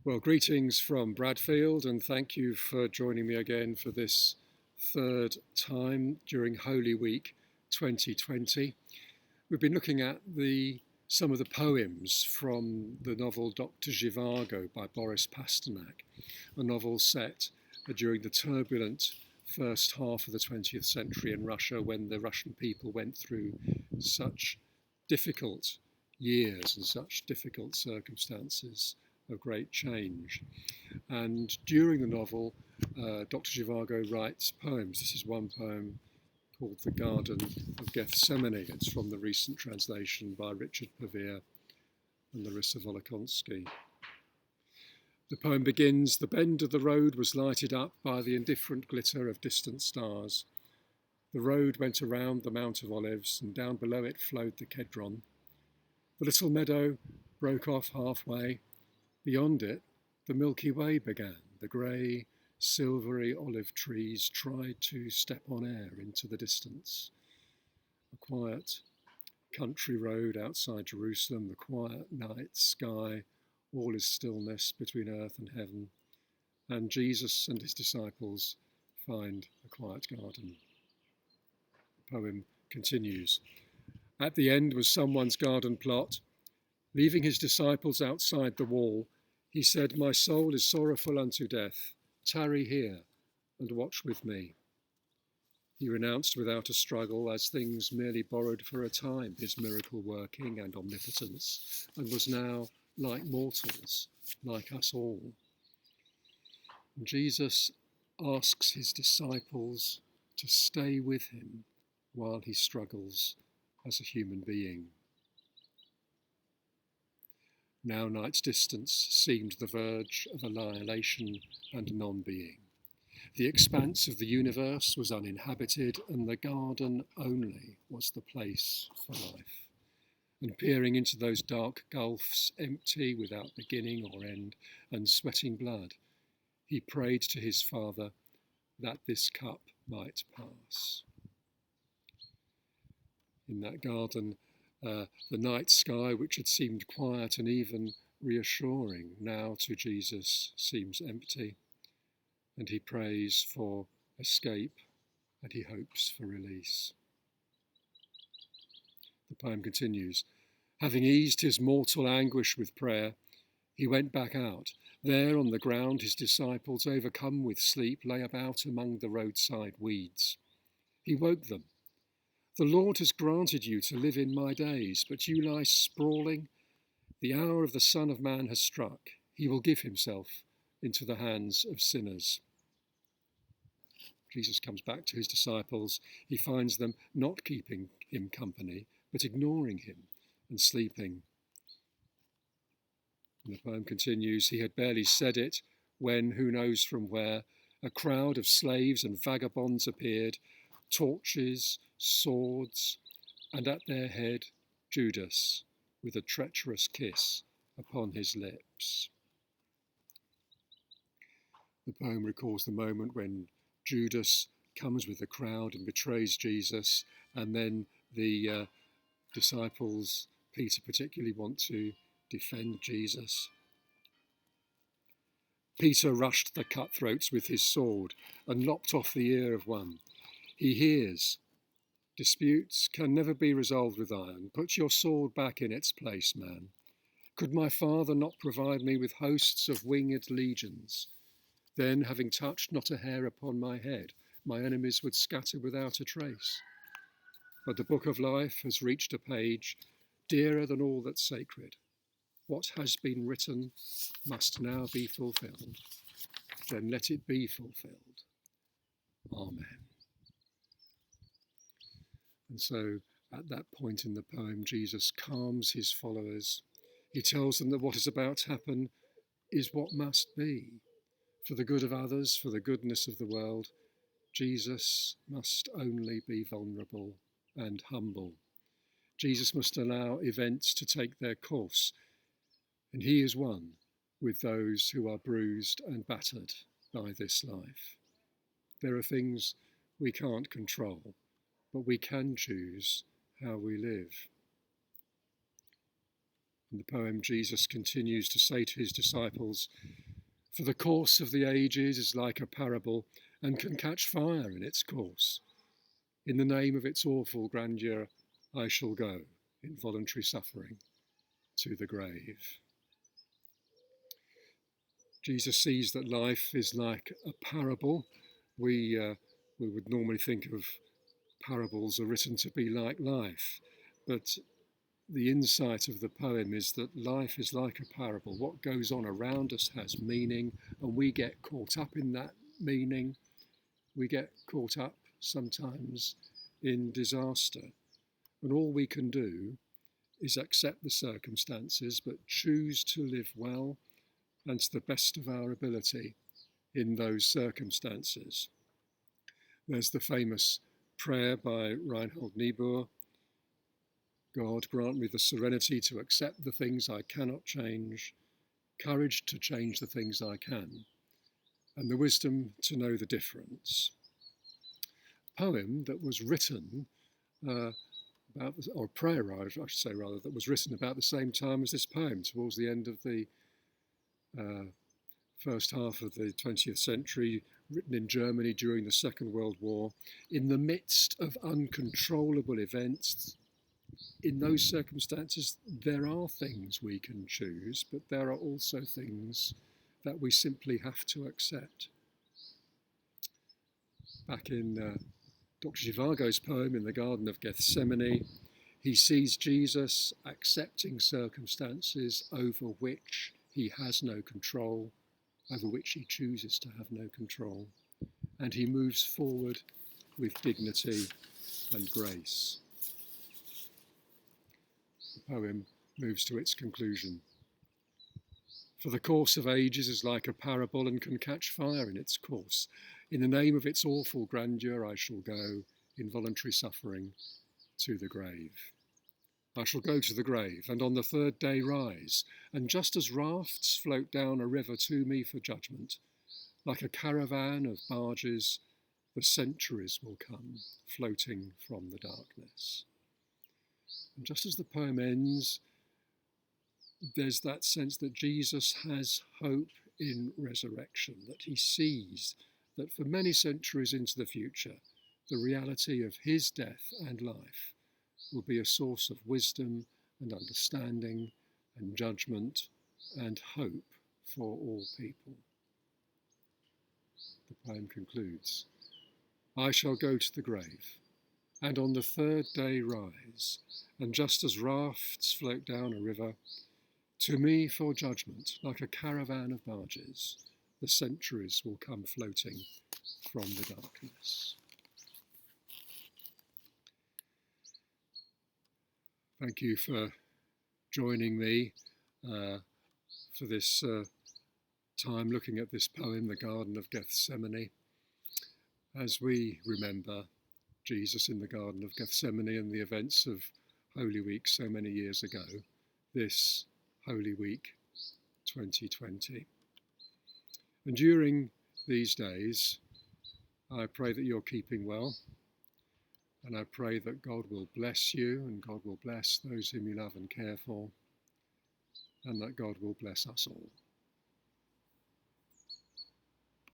Well, greetings from Bradfield, and thank you for joining me again for this third time during Holy Week 2020. We've been looking at some of the poems from the novel Dr. Zhivago by Boris Pasternak, a novel set during the turbulent first half of the 20th century in Russia, when the Russian people went through such difficult years and such difficult circumstances of great change. And during the novel, Dr. Zhivago writes poems. This is one poem called The Garden of Gethsemane. It's from the recent translation by Richard Pavia and Larissa Volokonsky. The poem begins, "The bend of the road was lighted up by the indifferent glitter of distant stars. The road went around the Mount of Olives, and down below it flowed the Kedron. The little meadow broke off halfway. Beyond it, the Milky Way began. The grey, silvery olive trees tried to step on air into the distance. A quiet country road outside Jerusalem, the quiet night sky, all is stillness between earth and heaven, and Jesus and his disciples find a quiet garden." The poem continues. "At the end was someone's garden plot. Leaving his disciples outside the wall, he said, 'My soul is sorrowful unto death. Tarry here and watch with me.' He renounced without a struggle, as things merely borrowed for a time, his miracle working and omnipotence, and was now like mortals, like us all. And Jesus asks his disciples to stay with him while he struggles as a human being. Now night's distance seemed the verge of annihilation and non-being. The expanse of the universe was uninhabited, and the garden only was the place for life. And peering into those dark gulfs, empty, without beginning or end, and sweating blood, he prayed to his Father that this cup might pass." In that garden, the night sky, which had seemed quiet and even reassuring, now to Jesus seems empty, and he prays for escape and he hopes for release. The poem continues. "Having eased his mortal anguish with prayer, he went back out. There on the ground his disciples, overcome with sleep, lay about among the roadside weeds. He woke them. 'The Lord has granted you to live in my days, but you lie sprawling. The hour of the Son of Man has struck. He will give himself into the hands of sinners.' Jesus comes back to his disciples. He finds them not keeping him company, but ignoring him and sleeping. And the poem continues. He had barely said it when, who knows from where, a crowd of slaves and vagabonds appeared, torches, swords, and at their head Judas, with a treacherous kiss upon his lips." The poem recalls the moment when Judas comes with the crowd and betrays Jesus, and then the disciples, Peter particularly, want to defend Jesus. Peter rushed the cutthroats with his sword and lopped off the ear of one. He hears, "Disputes can never be resolved with iron. Put your sword back in its place, man. Could my Father not provide me with hosts of winged legions? Then, having touched not a hair upon my head, my enemies would scatter without a trace. But the book of life has reached a page dearer than all that's sacred. What has been written must now be fulfilled. Then let it be fulfilled. Amen." And so at that point in the poem, Jesus calms his followers. He tells them that what is about to happen is what must be. For the good of others, for the goodness of the world, Jesus must only be vulnerable and humble. Jesus must allow events to take their course, and he is one with those who are bruised and battered by this life. There are things we can't control, but we can choose how we live. In the poem, Jesus continues to say to his disciples, "For the course of the ages is like a parable and can catch fire in its course. In the name of its awful grandeur, I shall go in voluntary suffering to the grave." Jesus sees that life is like a parable. We would normally think of parables are written to be like life, but the insight of the poem is that life is like a parable. What goes on around us has meaning, and we get caught up in that meaning. We get caught up sometimes in disaster, and all we can do is accept the circumstances, but choose to live well and to the best of our ability in those circumstances. There's the famous prayer by Reinhold Niebuhr: "God, grant me the serenity to accept the things I cannot change, courage to change the things I can, and the wisdom to know the difference." A poem that was written or a prayer, I should say rather, that was written about the same time as this poem, towards the end of the first half of the 20th century, written in Germany during the Second World War, in the midst of uncontrollable events. In those circumstances, there are things we can choose, but there are also things that we simply have to accept. Back in Dr. Zhivago's poem in the Garden of Gethsemane, he sees Jesus accepting circumstances over which he has no control, over which he chooses to have no control, and he moves forward with dignity and grace. The poem moves to its conclusion. "For the course of ages is like a parable and can catch fire in its course. In the name of its awful grandeur I shall go in voluntary suffering to the grave. I shall go to the grave, and on the third day rise, and just as rafts float down a river to me for judgment, like a caravan of barges, the centuries will come, floating from the darkness." And just as the poem ends, there's that sense that Jesus has hope in resurrection, that he sees that for many centuries into the future, the reality of his death and life will be a source of wisdom and understanding and judgment and hope for all people. The poem concludes, "I shall go to the grave, and on the third day rise, and just as rafts float down a river, to me for judgment, like a caravan of barges, the centuries will come floating from the darkness." Thank you for joining me for this time looking at this poem, The Garden of Gethsemane, as we remember Jesus in the Garden of Gethsemane and the events of Holy Week so many years ago, this Holy Week 2020. And during these days, I pray that you're keeping well, and I pray that God will bless you and God will bless those whom you love and care for, and that God will bless us all.